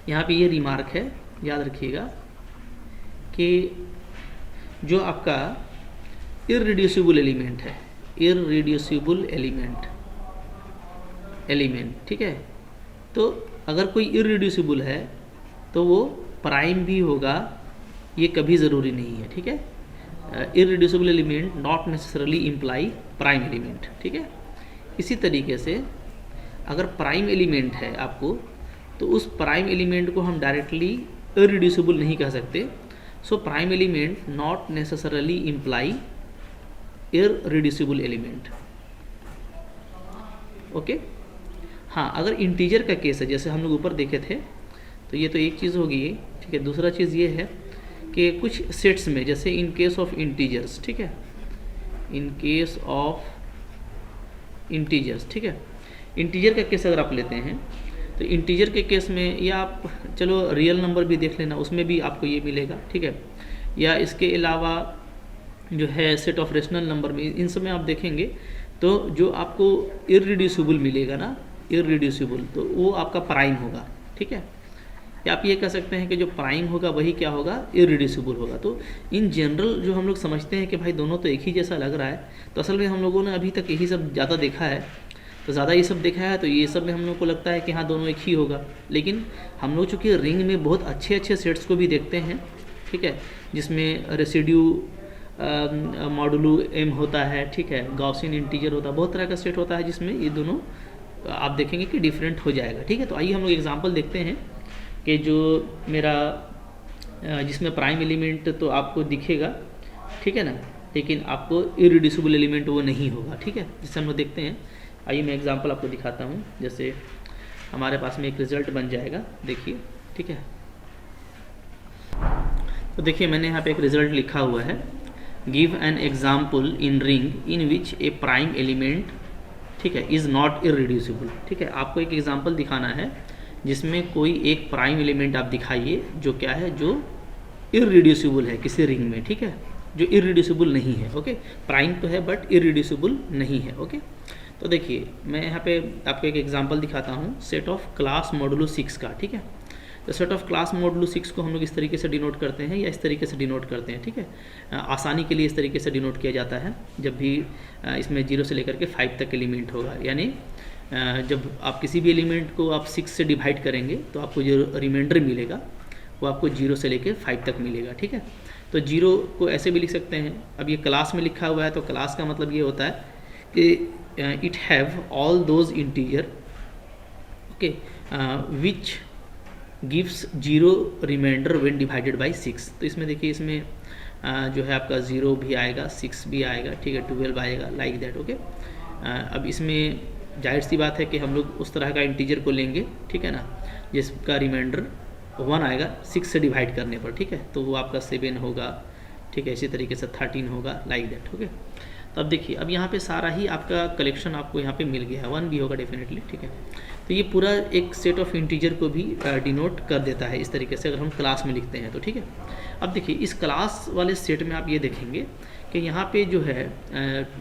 यहाँ पे ये रिमार्क है, याद रखिएगा कि जो आपका इररिड्यूसिबल एलिमेंट है, इररिड्यूसिबल एलिमेंट, ठीक है, तो अगर कोई इररिड्यूसिबल है तो वो प्राइम भी होगा, ये कभी ज़रूरी नहीं है, ठीक है। Irreducible element not necessarily imply prime element, ठीक है। इसी तरीके से अगर प्राइम एलिमेंट है आपको, तो उस प्राइम एलिमेंट को हम डायरेक्टली इररिड्यूसिबल नहीं कह सकते। So prime element not necessarily imply irreducible element, okay. हाँ, अगर इंटीजर का केस है, जैसे हम लोग ऊपर देखे थे, तो ये तो एक चीज़ होगी, ठीक है। दूसरा चीज़ ये है कि कुछ सेट्स में, जैसे इन केस ऑफ इंटीजर्स, ठीक है, इन केस ऑफ इंटीजर्स, ठीक है, इंटीजर का केस अगर आप लेते हैं तो इंटीजर के केस में, या आप चलो रियल नंबर भी देख लेना, उसमें भी आपको ये मिलेगा, ठीक है। या इसके अलावा जो है सेट ऑफ रेशनल नंबर में, इन सब में आप देखेंगे तो जो आपको इररिड्यूसिबल मिलेगा ना, इररिड्यूसिबल, तो वो आपका प्राइम होगा, ठीक है। या आप ये कह सकते हैं कि जो प्राइम होगा वही क्या होगा, इररिड्यूसिबल होगा। तो इन जनरल जो हम लोग समझते हैं कि भाई दोनों तो एक ही जैसा लग रहा है, तो असल में हम लोगों ने अभी तक यही सब ज़्यादा देखा है, तो ज़्यादा ये सब देखा है, तो ये सब में हम लोग को लगता है कि हाँ दोनों एक ही होगा। लेकिन हम लोग चूँकि रिंग में बहुत अच्छे अच्छे सेट्स को भी देखते हैं, ठीक है, जिसमें रेसिड्यू मॉडुलो एम होता है, ठीक है, गॉसियन इंटीजर होता है, बहुत तरह का सेट होता है जिसमें ये दोनों आप देखेंगे कि डिफरेंट हो जाएगा, ठीक है। तो आइए हम लोग एग्जांपल देखते हैं कि जो मेरा जिसमें प्राइम एलिमेंट तो आपको दिखेगा, ठीक है ना, लेकिन आपको इररिड्यूसिबल एलिमेंट वो नहीं होगा, ठीक है। जिससे हम लोग देखते हैं, आइए मैं एग्जांपल आपको दिखाता हूँ। जैसे हमारे पास में एक रिजल्ट बन जाएगा, देखिए, ठीक है। तो देखिए मैंने यहाँ पे एक रिजल्ट लिखा हुआ है, give an example in ring in which A prime element, ठीक है, इज़ नॉट इररिड्यूसिबल, ठीक है। आपको एक एग्जाम्पल दिखाना है जिसमें कोई एक प्राइम एलिमेंट आप दिखाइए जो क्या है, जो इररिड्यूसिबल है किसी रिंग में, ठीक है, जो इररिड्यूसिबल नहीं है, ओके। प्राइम तो है बट इररिड्यूसिबल नहीं है, ओके। तो देखिए मैं यहाँ पे आपको एक एग्जांपल दिखाता हूँ, सेट ऑफ क्लास मॉडुलो 6 का, ठीक है। तो सेट ऑफ क्लास मॉडुलो 6 को हम लोग इस तरीके से डिनोट करते हैं या इस तरीके से डिनोट करते हैं, ठीक है। आसानी के लिए इस तरीके से डिनोट किया जाता है जब भी इसमें 0 से लेकर के 5 तक एलिमेंट होगा, यानी जब आप किसी भी एलिमेंट को आप 6 से डिवाइड करेंगे तो आपको जो रिमाइंडर मिलेगा वो आपको 0 से लेकर 5 तक मिलेगा, ठीक है। तो 0 को ऐसे भी लिख सकते हैं, अब ये क्लास में लिखा हुआ है तो क्लास का मतलब ये होता है कि it have all those integer, okay, which gives 0 remainder when divided by 6। तो इसमें देखिए, इसमें जो है आपका 0 भी आएगा, 6 भी आएगा, ठीक है, 12 आएगा, लाइक दैट, ओके। अब इसमें जाहिर सी बात है कि हम लोग उस तरह का इंटीजर को लेंगे, ठीक है ना, जिसका रिमाइंडर 1 आएगा 6 से डिवाइड करने पर, ठीक है। तो वो आपका 7 होगा, ठीक है, इसी तरीके से 13 होगा, लाइक दैट, ओके। तो अब देखिए, अब यहाँ पे सारा ही आपका कलेक्शन आपको यहाँ पे मिल गया है, 1 भी होगा डेफिनेटली, ठीक है। तो ये पूरा एक सेट ऑफ इंटीजर को भी डिनोट कर देता है इस तरीके से, अगर हम क्लास में लिखते हैं तो, ठीक है। अब देखिए इस क्लास वाले सेट में आप ये देखेंगे कि यहाँ पे जो है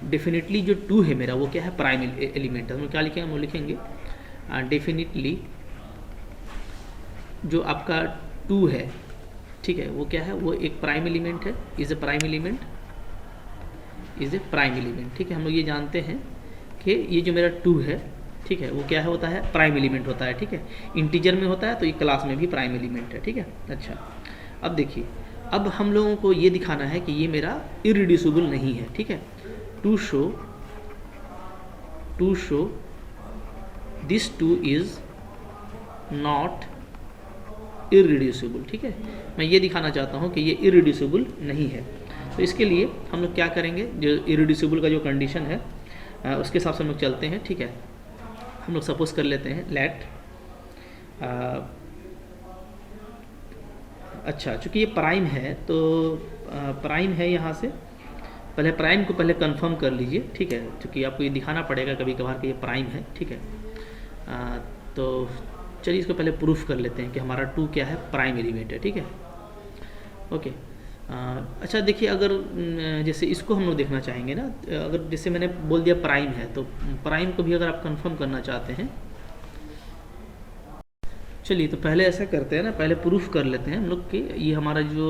डेफिनेटली जो 2 है मेरा, वो क्या है, प्राइम एलिमेंट है। हम क्या लिखेंगे, हम लिखेंगे डेफिनेटली जो आपका 2 है, ठीक है, वो क्या है, वो एक प्राइम एलिमेंट है, is a prime element, is a prime element, ठीक है। हम लोग ये जानते हैं कि ये जो मेरा 2 है, ठीक है, वो क्या है, होता है प्राइम एलिमेंट होता है, ठीक है। इंटीजर में होता है तो ये क्लास में भी प्राइम एलिमेंट है, ठीक है। अच्छा, अब देखिए, अब हम लोगों को ये दिखाना है कि ये मेरा इररिड्यूसिबल नहीं है, ठीक है। To show this 2 is not irreducible, ठीक है। मैं ये दिखाना चाहता हूँ कि ये इररिड्यूसिबल नहीं है। तो इसके लिए हम लोग क्या करेंगे, जो इररिड्यूसिबल का जो कंडीशन है उसके हिसाब से हम लोग चलते हैं, ठीक है। हम लोग सपोज कर लेते हैं लेट, अच्छा, चूँकि ये प्राइम है तो प्राइम है, यहाँ से पहले प्राइम को पहले कंफर्म कर लीजिए, ठीक है, क्योंकि आपको ये दिखाना पड़ेगा कभी कभार कि ये प्राइम है, ठीक है। तो चलिए इसको पहले प्रूफ कर लेते हैं कि हमारा 2 क्या है, प्राइम एलिमेंट है, ठीक है, ओके। अच्छा देखिए, अगर जैसे इसको हम लोग देखना चाहेंगे ना, अगर जैसे मैंने बोल दिया प्राइम है, तो प्राइम को भी अगर आप कंफर्म करना चाहते हैं चलिए तो पहले ऐसा करते हैं ना, पहले प्रूफ कर लेते हैं हम लोग कि ये हमारा जो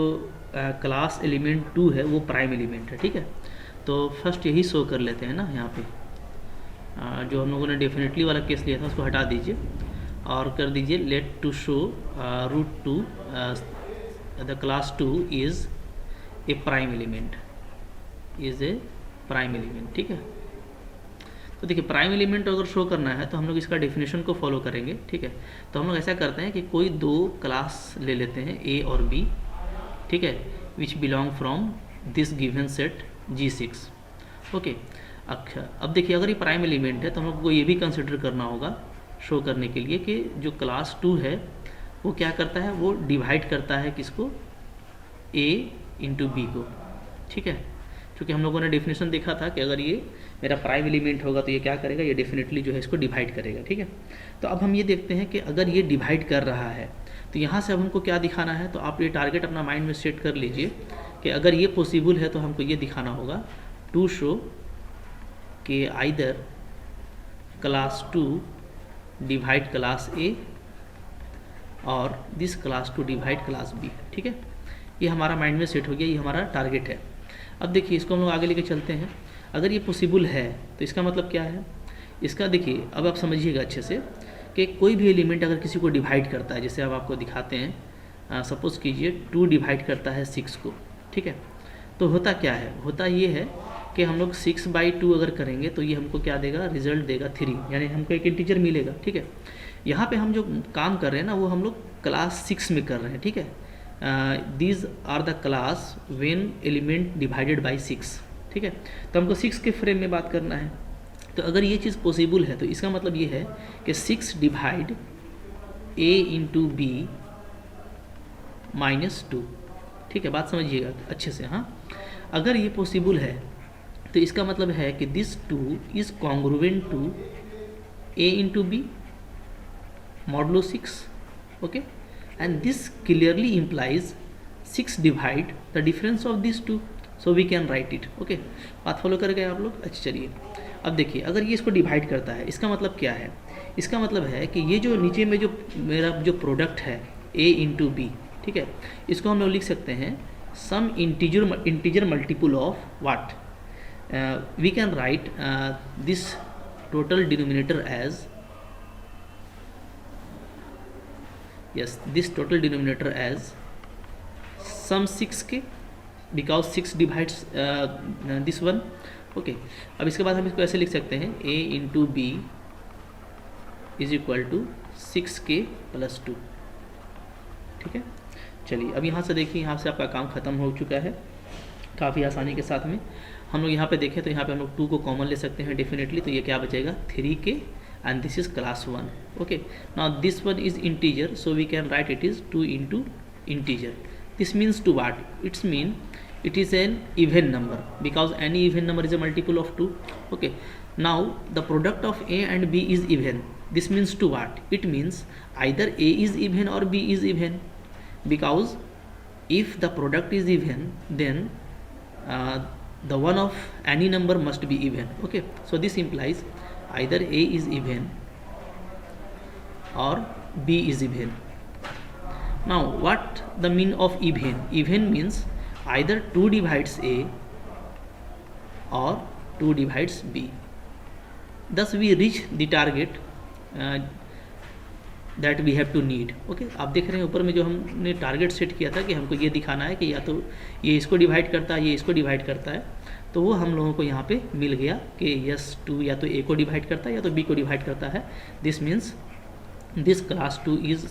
क्लास एलिमेंट 2 है वो प्राइम एलिमेंट है, ठीक है। तो फर्स्ट यही शो कर लेते हैं ना, यहाँ पे जो हम लोगों ने डेफिनेटली वाला केस लिया था उसको हटा दीजिए और कर दीजिए let to show root to the class 2 is a prime element, is a prime element, ठीक है। तो देखिए प्राइम एलिमेंट अगर शो करना है तो हम लोग इसका डेफिनेशन को फॉलो करेंगे, ठीक है। तो हम लोग ऐसा करते हैं कि कोई दो क्लास ले लेते हैं ए और बी, ठीक है, which belong from this given set G6, okay. अच्छा अब देखिए अगर ये प्राइम एलिमेंट है तो हम लोग को ये भी कंसिडर करना होगा शो करने के लिए कि जो क्लास 2 है वो क्या करता है, वो डिवाइड करता है किसको, A इंटू बी को, ठीक है। क्योंकि हम लोगों ने डेफिनेशन देखा था कि अगर ये मेरा प्राइम एलिमेंट होगा तो ये क्या करेगा, ये डेफिनेटली जो है इसको डिवाइड करेगा, ठीक है। तो अब हम ये देखते हैं कि अगर ये डिवाइड कर रहा है तो यहाँ से अब हमको क्या दिखाना है, तो आप ये टारगेट अपना माइंड में सेट कर लीजिए कि अगर ये पॉसिबल है तो हमको ये दिखाना होगा टू शो कि either class 2 divide class A और this class 2 divide class B, ठीक है। ये हमारा माइंड में सेट हो गया, ये हमारा टारगेट है। अब देखिए इसको हम लोग आगे लेके चलते हैं। अगर ये पॉसिबल है तो इसका मतलब क्या है, इसका देखिए अब आप समझिएगा अच्छे से कि कोई भी एलिमेंट अगर किसी को डिवाइड करता है, जैसे अब आपको दिखाते हैं, सपोज़ कीजिए 2 डिवाइड करता है 6 को, ठीक है। तो होता क्या है, होता ये है कि हम लोग 6/2 अगर करेंगे तो ये हमको क्या देगा, रिजल्ट देगा 3, यानी हमको एक इंटीजर मिलेगा, ठीक है। यहाँ पे हम जो काम कर रहे हैं ना वो हम लोग क्लास 6 में कर रहे हैं, ठीक है। These are the class when element divided by 6, ठीक है। तो हमको 6 के फ्रेम में बात करना है। तो अगर ये चीज़ पॉसिबल है तो इसका मतलब ये है कि 6 डिवाइड A इंटू बी -2, ठीक है। बात समझिएगा अच्छे से, हाँ। अगर ये पॉसिबल है तो इसका मतलब है कि this 2 is congruent to A into B modulo 6, okay. And this clearly implies 6 divide the difference of this 2, so we can write it, okay. बात फॉलो कर गए आप लोग। अच्छा चलिए अब देखिए अगर ये इसको डिवाइड करता है इसका मतलब क्या है, इसका मतलब है कि ये जो नीचे में जो मेरा जो प्रोडक्ट है A इंटू बी, ठीक है, इसको हम लोग लिख सकते हैं some integer multiple of what, we can write this total denominator as, yes, this total denominator as sum 6k because 6 divides this one, okay। अब इसके बाद हम इसको ऐसे लिख सकते हैं a into B is equal to 6k + 2, ठीक है। चलिए अब यहाँ से देखिए, यहाँ से आपका काम ख़त्म हो चुका है काफ़ी आसानी के साथ में। हम लोग यहाँ पे देखें तो यहाँ पे हम लोग 2 को कॉमन ले सकते हैं डेफिनेटली, तो ये क्या बचेगा 3k and this is class 1, okay। Now this one is integer, so we can write it is 2 into integer. This means to what, it's mean it is an even number because any even number is a multiple of 2, okay। Now the product of A and B is even. This means to what, it means either A is even or B is even, because if the product is even then the one of any number must be even, okay। So this implies either A is even or B is even. Now what the mean of even, even means either 2 divides A or 2 divides B, thus we reach the target that we have to need, okay। आप देख रहे हैं ऊपर में जो हमने target set किया था कि हमको ये दिखाना है कि या तो ये इसको डिवाइड करता है, ये इसको डिवाइड करता है, तो वो हम लोगों को यहाँ पे मिल गया कि यस 2 या तो A को डिवाइड करता है या तो B को डिवाइड करता है। This means this class 2 is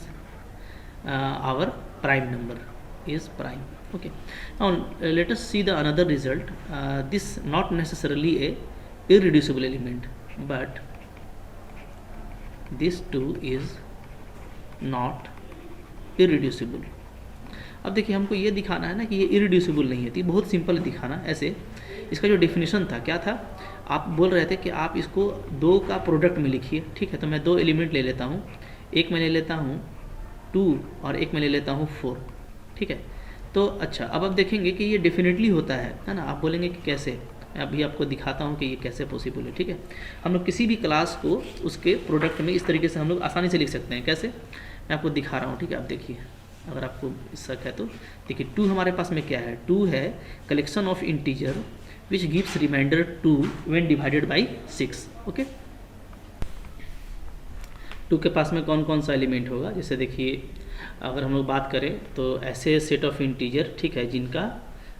our prime number, is prime, okay. Now let us see the another result, this not necessarily a irreducible element but this 2 is not irreducible. अब देखिए हमको ये दिखाना है ना कि ये इररिड्यूसिबल नहीं है, तो बहुत सिंपल है दिखाना। ऐसे इसका जो डेफिनेशन था क्या था, आप बोल रहे थे कि आप इसको 2 का प्रोडक्ट में लिखिए, ठीक है। तो मैं 2 एलिमेंट ले लेता हूँ, एक मैं ले लेता हूँ 2 और एक मैं ले लेता हूँ 4, ठीक है। तो अच्छा अब आप देखेंगे कि ये डेफिनेटली होता है ना। आप बोलेंगे कि कैसे, मैं अभी आपको दिखाता हूँ कि ये कैसे पॉसिबल है, ठीक है। हम लोग किसी भी क्लास को उसके प्रोडक्ट में इस तरीके से हम लोग आसानी से लिख सकते हैं। कैसे, मैं आपको दिखा रहा हूँ, ठीक है। आप देखिए, अगर आपको शक है तो देखिए, 2 हमारे पास में क्या है, 2 है collection of integer which gives remainder 2 when divided by 6। Okay, 2 के पास में कौन कौन सा एलिमेंट होगा, जैसे देखिए अगर हम लोग बात करें तो ऐसे सेट ऑफ इंटीजर, ठीक है, जिनका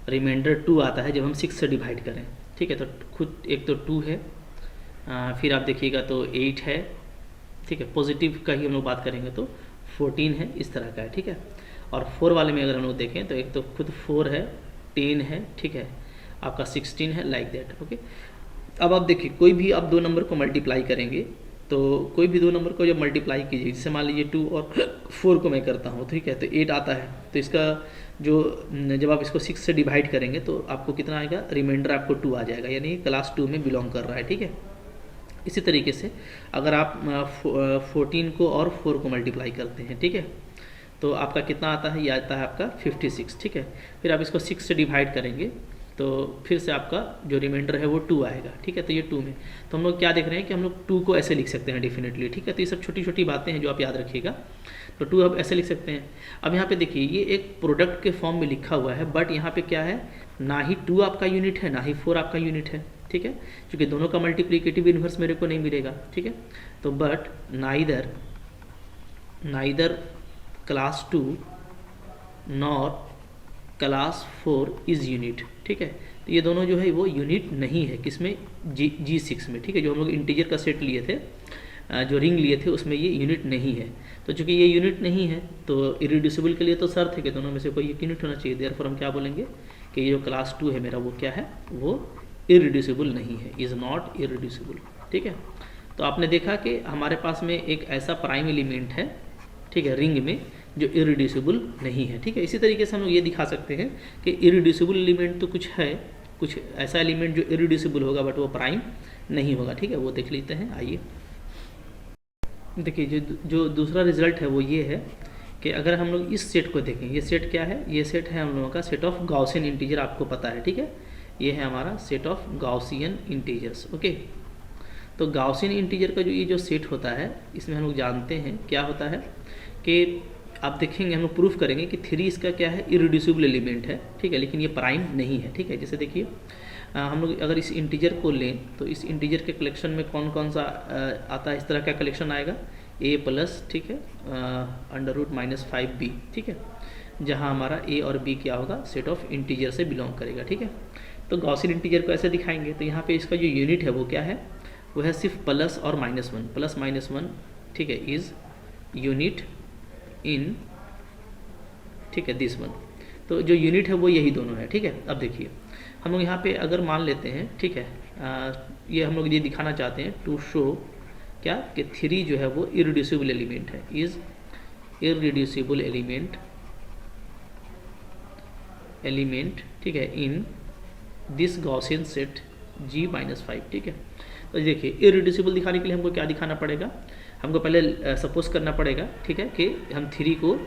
रिमाइंडर 2 आता है जब हम 6 से डिवाइड करें, ठीक है। तो खुद एक तो 2 है, फिर आप देखिएगा तो 8 है, ठीक है। पॉजिटिव का ही हम लोग बात करेंगे तो 14 है, इस तरह का है, ठीक है। और 4 वाले में अगर हम लोग देखें तो एक तो खुद 4 है, 10 है, ठीक है, आपका 16 है, लाइक दैट। ओके, अब आप देखिए कोई भी आप 2 नंबर को मल्टीप्लाई करेंगे तो कोई भी 2 नंबर को जब मल्टीप्लाई कीजिए, जैसे मान लीजिए 2 और 4 को मैं करता हूँ, ठीक है, तो 8 आता है, तो इसका जो जब आप इसको 6 से डिवाइड करेंगे तो आपको कितना आएगा, रिमाइंडर आपको 2 आ जाएगा, यानी क्लास 2 में बिलोंग कर रहा है, ठीक है। इसी तरीके से अगर आप 14 को और 4 को मल्टीप्लाई करते हैं, ठीक है, तो आपका कितना आता है, ये आता है आपका 56, ठीक है। फिर आप इसको 6 से डिवाइड करेंगे तो फिर से आपका जो रिमाइंडर है वो 2 आएगा, ठीक है। तो ये 2 में तो हम लोग क्या देख रहे हैं कि हम लोग 2 को ऐसे लिख सकते हैं डेफिनेटली, ठीक है। तो ये सब छोटी छोटी बातें हैं जो आप याद रखिएगा। तो 2 अब ऐसे लिख सकते हैं। अब यहाँ पे देखिए ये एक प्रोडक्ट के फॉर्म में लिखा हुआ है, बट यहाँ पे क्या है, ना ही 2 आपका यूनिट है ना ही 4 आपका यूनिट है, ठीक है, क्योंकि दोनों का मल्टीप्लिकेटिव इन्वर्स मेरे को नहीं मिलेगा, ठीक है। तो but neither class 2 nor class 4 is unit, ठीक है। तो ये दोनों जो है वो यूनिट नहीं है, किसमें, G6 में, ठीक है। जो हम लोग इंटीजर का सेट लिए थे, जो रिंग लिए थे, उसमें ये यूनिट नहीं है। तो चूंकि ये यूनिट नहीं है तो इरिड्यूसिबल के लिए तो शर्त है कि दोनों में से कोई एक यूनिट होना चाहिए। देयरफॉर हम क्या बोलेंगे कि ये जो क्लास 2 है मेरा वो क्या है, वो इरिड्यूसिबल नहीं है, इज़ नॉट इरिड्यूसिबल, ठीक है। तो आपने देखा कि हमारे पास में एक ऐसा प्राइम एलिमेंट है, ठीक है, रिंग में, जो इरिड्यूसिबल नहीं है, ठीक है। इसी तरीके से हम लोग ये दिखा सकते हैं कि इरिड्यूसिबल एलिमेंट तो कुछ है, कुछ ऐसा एलिमेंट जो इरिड्यूसिबल होगा बट वो प्राइम नहीं होगा, ठीक है। वो देख लेते हैं, आइए देखिए। जो दूसरा रिजल्ट है वो ये है कि अगर हम लोग इस सेट को देखें, ये सेट क्या है, ये सेट है हम लोगों का सेट ऑफ गॉसियन इंटीजर, आपको पता है, ठीक है। ये है हमारा set of Gaussian integers, okay. तो गॉसियन इंटीजर का जो ये जो सेट होता है, इसमें हम लोग जानते हैं क्या होता है कि आप देखेंगे, हम लोग प्रूफ करेंगे कि 3 इसका क्या है, इरिड्यूसिबल एलिमेंट है, ठीक है, लेकिन ये प्राइम नहीं है, ठीक है। जैसे देखिए हम लोग अगर इस इंटीजर को लें तो इस इंटीजर के कलेक्शन में कौन कौन सा आता है, इस तरह का कलेक्शन आएगा, a+, ठीक है, √-5b, ठीक है, जहाँ हमारा a और b क्या होगा, सेट ऑफ इंटीजर से बिलोंग करेगा, ठीक है। तो गॉसियन इंटीजर को ऐसे दिखाएंगे, तो यहाँ पे इसका जो यूनिट है वो क्या है, वो है सिर्फ प्लस और -1, प्लस -1, ठीक है, इज़ यूनिट इन, ठीक है, दिस वन। तो जो यूनिट है वो यही दोनों है, ठीक है। अब देखिए हम लोग यहाँ पे अगर मान लेते हैं, ठीक है, ये हम लोग ये दिखाना चाहते हैं टू शो क्या कि 3 जो है वो इरिड्यूसिबल एलिमेंट है, इज इरिड्यूसिबल एलिमेंट, ठीक है, in this Gaussian set G-5, ठीक है। तो देखिए इरिड्यूसिबल दिखाने के लिए हमको क्या दिखाना पड़ेगा, हमको पहले सपोज करना पड़ेगा, ठीक है, कि हम 3 को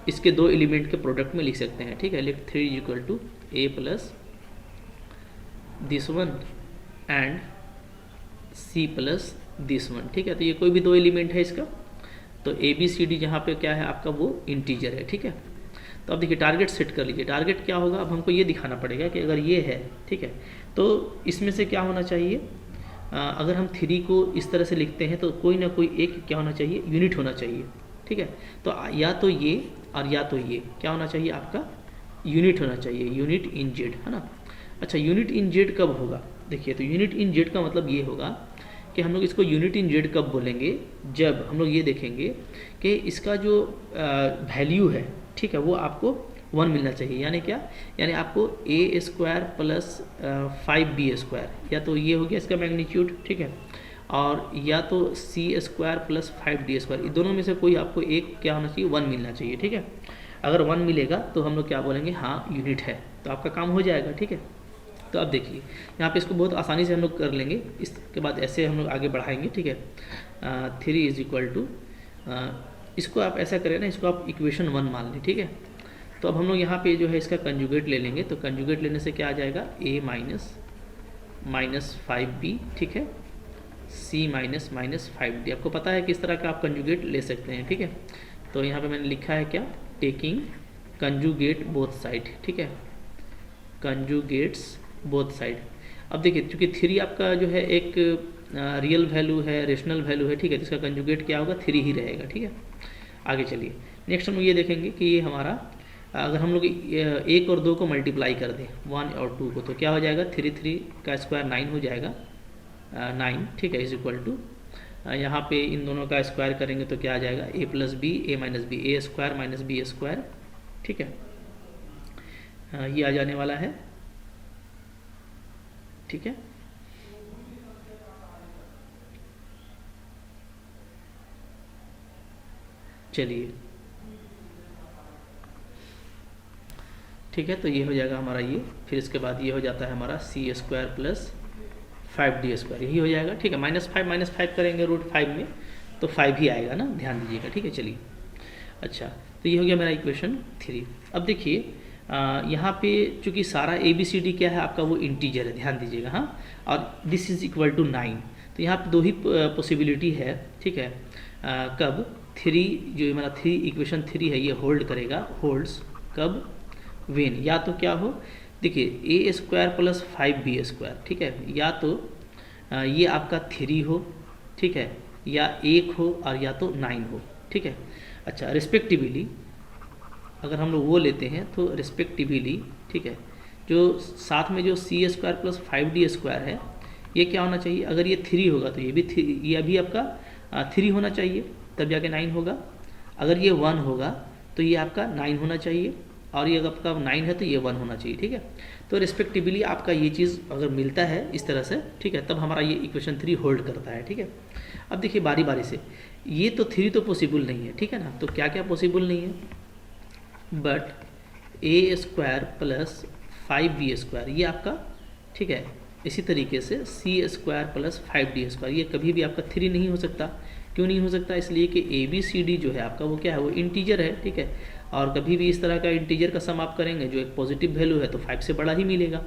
इसके 2 एलिमेंट के प्रोडक्ट में लिख सकते हैं, ठीक है। लिख 3 = a+ this one and c+ this one, ठीक है। तो ये कोई भी 2 एलिमेंट है इसका, तो ABCD जहाँ पे क्या है आपका वो इंटीजर है, ठीक है। तो अब देखिए टारगेट सेट कर लीजिए, टारगेट क्या होगा, अब हमको ये दिखाना पड़ेगा कि अगर ये है, ठीक है, तो इसमें से क्या होना चाहिए, अगर हम 3 को इस तरह से लिखते हैं तो कोई ना कोई एक क्या होना चाहिए, यूनिट होना चाहिए, ठीक है। तो या तो ये और या तो ये क्या होना चाहिए, आपका यूनिट होना चाहिए, यूनिट इन जेड, है ना। अच्छा, यूनिट इन जेड कब होगा, देखिए, तो यूनिट इन जेड का मतलब ये होगा कि हम लोग इसको यूनिट इन जेड कब बोलेंगे, जब हम लोग ये देखेंगे कि इसका जो वैल्यू है, ठीक है, वो आपको 1 मिलना चाहिए, यानी क्या, यानी आपको a² + 5b², या तो ये हो गया इसका मैग्नीट्यूड, ठीक है, और या तो c² + 5d², दोनों में से कोई आपको एक क्या होना चाहिए, 1 मिलना चाहिए, ठीक है। अगर 1 मिलेगा तो हम लोग क्या बोलेंगे, हाँ यूनिट है, तो आपका काम हो जाएगा, ठीक है। तो अब देखिए यहाँ पे इसको बहुत आसानी से हम लोग कर लेंगे, इसके बाद ऐसे हम लोग आगे बढ़ाएंगे, ठीक है। 3 = इसको आप ऐसा करें ना, इसको आप इक्वेशन 1 मान लें, ठीक है। तो अब हम लोग यहाँ पे जो है इसका कंजुगेट ले लेंगे, तो कंजुगेट लेने से क्या आ जाएगा, a - 5b, ठीक है, c - -5d। आपको पता है किस तरह का आप कंजुगेट ले सकते हैं, ठीक है। तो यहाँ पे मैंने लिखा है क्या, टेकिंग कंजुगेट बोथ साइड, ठीक है, कंजुगेट्स बोथ साइड। अब देखिए चूँकि 3 आपका जो है एक रियल वैल्यू है, रेशनल वैल्यू है, ठीक है, तो इसका कंजुगेट क्या होगा, 3 ही रहेगा, ठीक है। आगे चलिए नेक्स्ट हम ये देखेंगे कि ये हमारा अगर हम लोग 1 और 2 को मल्टीप्लाई कर दें 1 और 2 को, तो क्या हो जाएगा, 3 का स्क्वायर 9 हो जाएगा, 9, ठीक है, इज इक्वल टू यहाँ पे इन दोनों का स्क्वायर करेंगे तो क्या आ जाएगा, a plus b a minus b, a square minus b square, ठीक है, ये आ जाने वाला है, ठीक है। चलिए ठीक है, तो ये हो जाएगा हमारा ये, फिर इसके बाद ये हो जाता है हमारा सी स्क्वायर प्लस 5d स्क्वायर, यही हो जाएगा, ठीक है। -5 करेंगे √5 में तो 5 ही आएगा ना, ध्यान दीजिएगा, ठीक है। चलिए अच्छा, तो ये हो गया मेरा इक्वेशन 3। अब देखिए यहाँ पे चूँकि सारा ABCD क्या है आपका, वो इंटीजर है, ध्यान दीजिएगा, हाँ, और दिस इज इक्वल टू 9, तो यहाँ पे 2 ही पॉसिबिलिटी है, ठीक है। कब 3 जो मेरा 3 इक्वेशन 3 है ये होल्ड करेगा, होल्ड्स कब, वेन, या तो क्या हो, देखिए a square plus 5b square, ठीक है, या तो ये आपका 3 हो, ठीक है, या 1 हो और या तो 9 हो, ठीक है। अच्छा, रिस्पेक्टिवली अगर हम लोग वो लेते हैं तो रिस्पेक्टिवली, ठीक है, जो साथ में जो सी स्क्वायर प्लस 5d स्क्वायर है ये क्या होना चाहिए, अगर ये 3 होगा तो ये भी 3, ये भी आपका 3 होना चाहिए, तब जाके 9 होगा। अगर ये 1 होगा तो ये आपका 9 होना चाहिए, और ये अगर आपका 9 है तो ये 1 होना चाहिए, ठीक है। तो रिस्पेक्टिवली आपका ये चीज़ अगर मिलता है इस तरह से, ठीक है, तब हमारा ये इक्वेशन 3 होल्ड करता है, ठीक है। अब देखिए बारी बारी से, ये तो 3 तो पॉसिबल नहीं है, ठीक है ना, तो क्या क्या पॉसिबल नहीं है, but a square plus 5b square ये आपका, ठीक है। इसी तरीके से सी स्क्वायर प्लस 5d स्क्वायर ये कभी भी आपका 3 नहीं हो सकता। क्यों नहीं हो सकता, इसलिए कि ABCD जो है आपका वो क्या है, वो इंटीजर है, ठीक है, और कभी भी इस तरह का इंटीजर का सम आप करेंगे जो एक पॉजिटिव वैल्यू है तो 5 से बड़ा ही मिलेगा,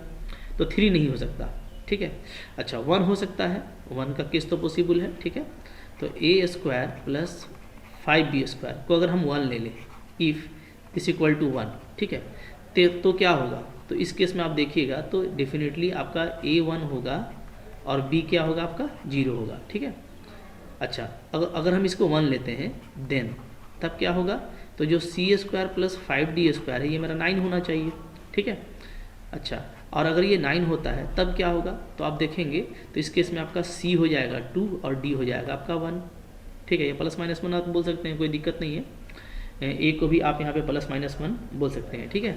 तो 3 नहीं हो सकता, ठीक है। अच्छा, 1 हो सकता है, 1 का केस तो पॉसिबल है, ठीक है। तो a square plus 5b square को अगर हम 1 ले लें, इफ़ दिस इक्वल टू 1, ठीक है, तो क्या होगा, तो इस केस में आप देखिएगा तो डेफिनेटली आपका a 1 होगा और b क्या होगा, आपका 0 होगा, ठीक है। अच्छा, अगर हम इसको 1 लेते हैं देन तब क्या होगा, तो जो सी स्क्वायर प्लस 5d स्क्वायर है ये मेरा 9 होना चाहिए, ठीक है। अच्छा, और अगर ये 9 होता है तब क्या होगा, तो आप देखेंगे तो इस केस में आपका c हो जाएगा 2 और d हो जाएगा आपका 1, ठीक है। ये ±1 आप बोल सकते हैं, कोई दिक्कत नहीं है, a को भी आप यहाँ पे ±1 बोल सकते हैं, ठीक है,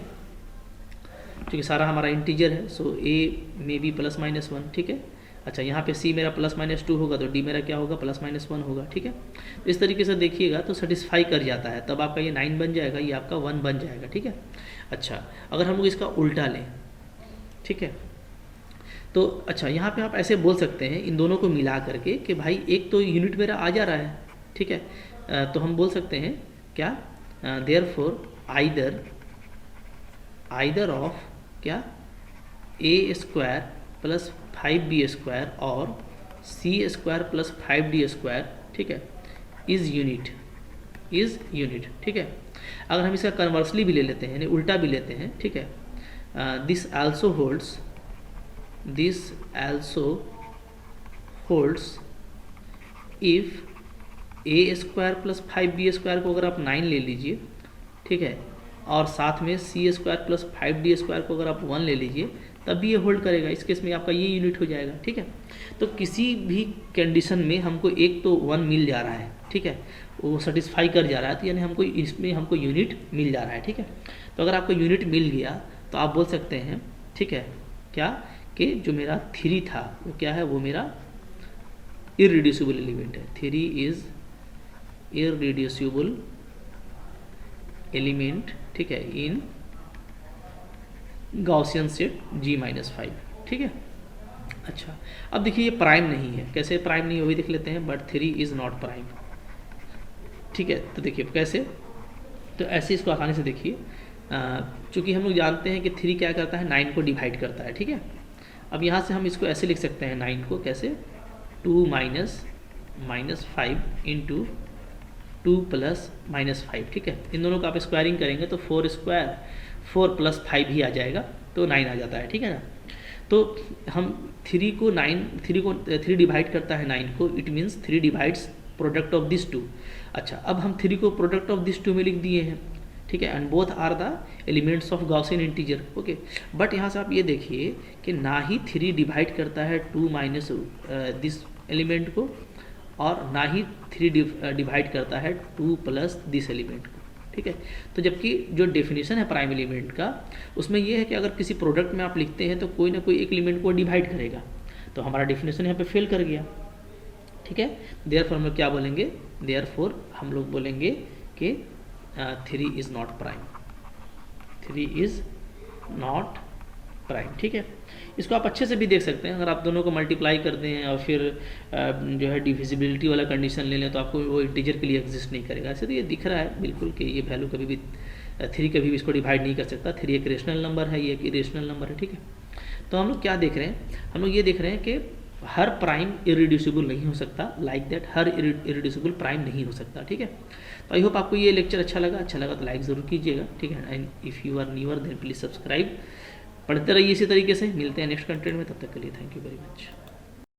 क्योंकि सारा हमारा इंटीजर है, सो a में भी ±1, ठीक है। अच्छा, यहाँ पे c मेरा ±2 होगा तो d मेरा क्या होगा, ±1 होगा, ठीक है। तो इस तरीके से देखिएगा तो सेटिस्फाई कर जाता है, तब आपका ये 9 बन जाएगा, ये आपका 1 बन जाएगा, ठीक है। अच्छा, अगर हम लोग इसका उल्टा लें, ठीक है, तो अच्छा यहाँ पे आप ऐसे बोल सकते हैं इन दोनों को मिला करके कि भाई एक तो यूनिट मेरा आ जा रहा है, ठीक है, तो हम बोल सकते हैं क्या, देयरफॉर आइदर ऑफ क्या, a square plus 5b square और c square plus 5d square, ठीक है, इज यूनिट, ठीक है। अगर हम इसका कन्वर्सली भी ले लेते हैं, यानी उल्टा भी लेते हैं, ठीक है, this also holds if a square plus 5b square को अगर आप 9 ले लीजिए, ठीक है, और साथ में c square plus 5d square को अगर आप 1 ले लीजिए, तब भी ये होल्ड करेगा। इस केस में आपका ये यूनिट हो जाएगा, ठीक है। तो किसी भी कंडीशन में हमको एक तो 1 मिल जा रहा है, ठीक है, वो सेटिस्फाई कर जा रहा है, तो यानी हमको इसमें हमको यूनिट मिल जा रहा है, ठीक है। तो अगर आपको यूनिट मिल गया तो आप बोल सकते हैं, ठीक है, क्या, कि जो मेरा 3 था वो क्या है, वो मेरा इररिड्यूसिबल एलिमेंट है, 3 इज इररिड्यूसिबल एलिमेंट, ठीक है, इन गॉसियन सेट G-5, ठीक है। अच्छा, अब देखिए ये प्राइम नहीं है, कैसे प्राइम नहीं, वो भी देख लेते हैं, बट 3 इज़ नॉट प्राइम, ठीक है। तो देखिए कैसे, तो ऐसे इसको आसानी से देखिए, चूँकि हम लोग जानते हैं कि 3 क्या करता है, 9 को डिवाइड करता है, ठीक है। अब यहाँ से हम इसको ऐसे लिख सकते हैं 9 को, कैसे, 2 - -5 × 2 2 प्लस -5, ठीक है। इन दोनों का आप स्क्वायरिंग करेंगे तो 4 स्क्वायर 4 प्लस 5 ही आ जाएगा, तो 9 आ जाता है, ठीक है ना। तो हम 3 डिवाइड करता है 9 को, it means 3 divides product of this 2। अच्छा, अब हम 3 को प्रोडक्ट ऑफ दिस 2 में लिख दिए हैं, ठीक है, and both are the elements of Gaussian integer, okay. But यहाँ से आप ये देखिए कि ना ही 3 डिवाइड करता है 2 माइनस दिस एलिमेंट को, और ना ही 3 डिवाइड करता है 2 प्लस दिस एलिमेंट को, ठीक है। तो जबकि जो डेफिनेशन है प्राइम एलिमेंट का, उसमें यह है कि अगर किसी प्रोडक्ट में आप लिखते हैं तो कोई ना कोई एक एलिमेंट को डिवाइड करेगा, तो हमारा डेफिनेशन यहाँ पे फेल कर गया, ठीक है। देयरफॉर हम लोग क्या बोलेंगे, देयरफॉर हम लोग बोलेंगे कि 3 is not prime, 3 is not prime, ठीक है। इसको आप अच्छे से भी देख सकते हैं, अगर आप दोनों को मल्टीप्लाई कर दें और फिर जो है डिविजिबिलिटी वाला कंडीशन ले लें तो आपको वो इंटीजर के लिए एग्जिस्ट नहीं करेगा। ऐसे तो ये दिख रहा है बिल्कुल कि ये वैल्यू कभी भी 3 कभी भी इसको डिवाइड नहीं कर सकता। 3 एक रेशनल नंबर है, ये एक इरेशनल नंबर है, ठीक है। तो हम लोग क्या देख रहे हैं, हम लोग ये देख रहे हैं कि हर प्राइम इरिड्यूसिबल नहीं हो सकता, like that her irreducible prime नहीं हो सकता, ठीक है। तो आई होप आपको ये लेक्चर अच्छा लगा तो लाइक ज़रूर कीजिएगा, ठीक है। And if you are new here then please subscribe. पढ़ते रहिए इसी तरीके से, मिलते हैं नेक्स्ट कंटेंट में, तब तक के लिए थैंक यू वेरी मच।